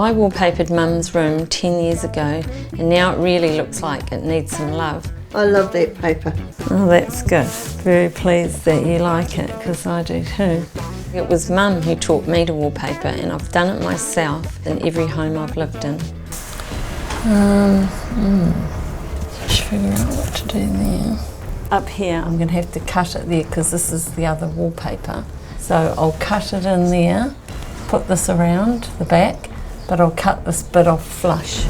I wallpapered Mum's room 10 years ago and now it really looks like it needs some love. I love that paper. Oh, that's good. Very pleased that you like it, because I do too. It was Mum who taught me to wallpaper and I've done it myself in every home I've lived in. Just figure out what to do there. Up here I'm going to have to cut it there because this is the other wallpaper. So I'll cut it in there, put this around the back, but I'll cut this bit off flush.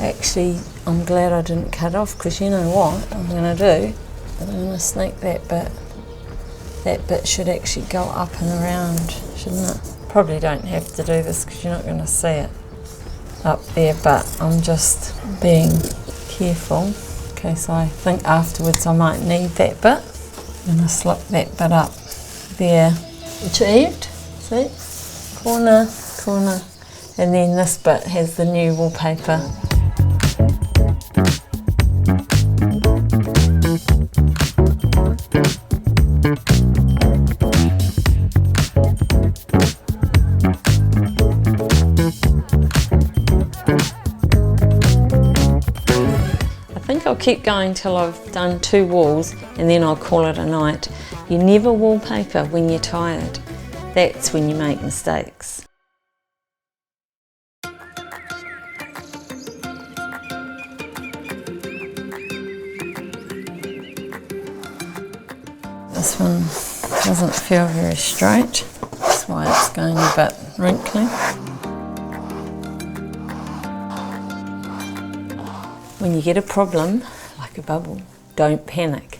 Actually, I'm glad I didn't cut off, because you know what I'm going to do? I'm going to sneak that bit. That bit should actually go up and around, shouldn't it? Probably don't have to do this because you're not going to see it up there, but I'm just being careful. Okay, so I think afterwards I might need that bit. I'm going to slip that bit up there. Achieved, see? Corner, corner. And then this bit has the new wallpaper. I'll keep going till I've done 2 walls and then I'll call it a night. You never wallpaper when you're tired. That's when you make mistakes. This one doesn't feel very straight. That's why it's going a bit wrinkly. When you get a problem, like a bubble, don't panic,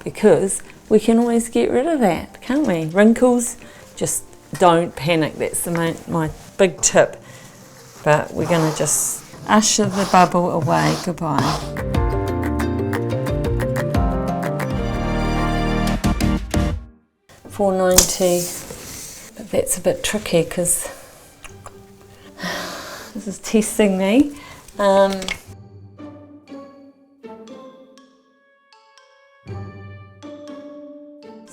because we can always get rid of that, can't we? Wrinkles, just don't panic. That's my big tip. But we're going to just usher the bubble away. Goodbye. $4.90, but that's a bit tricky because this is testing me.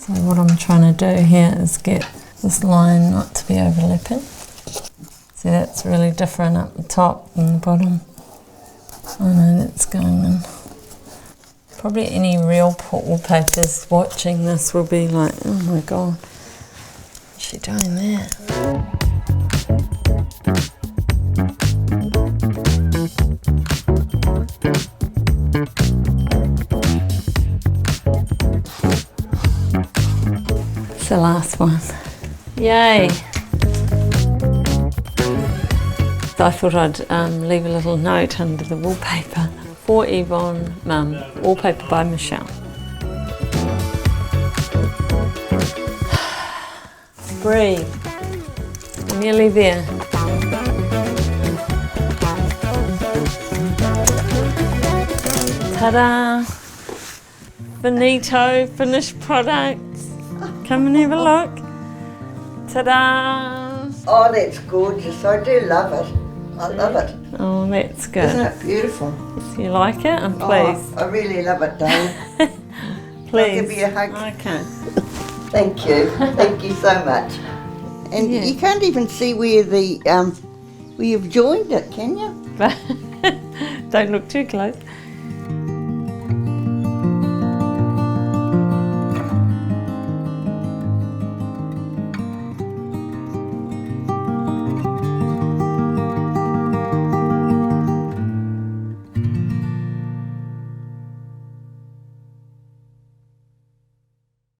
So what I'm trying to do here is get this line not to be overlapping. See, that's really different up the top and the bottom. I know that's going in. Probably any real wallpapers watching this will be like, oh my god, what's she doing there? The last one. Yay! So I thought I'd leave a little note under the wallpaper. For Yvonne, Mum, Wallpaper by Michelle. Breathe. We're nearly there. Ta-da! Finito, finished product. Come and have a look. Ta-da! Oh, that's gorgeous. I do love it. I love it. Oh, that's good. Isn't it beautiful? You like it? I'm pleased. Oh, I really love it, Dave. Please. I'll give you a hug. Okay. Thank you. Thank you so much. And Yeah. you can't even see where the where you've joined it, can you? Don't look too close.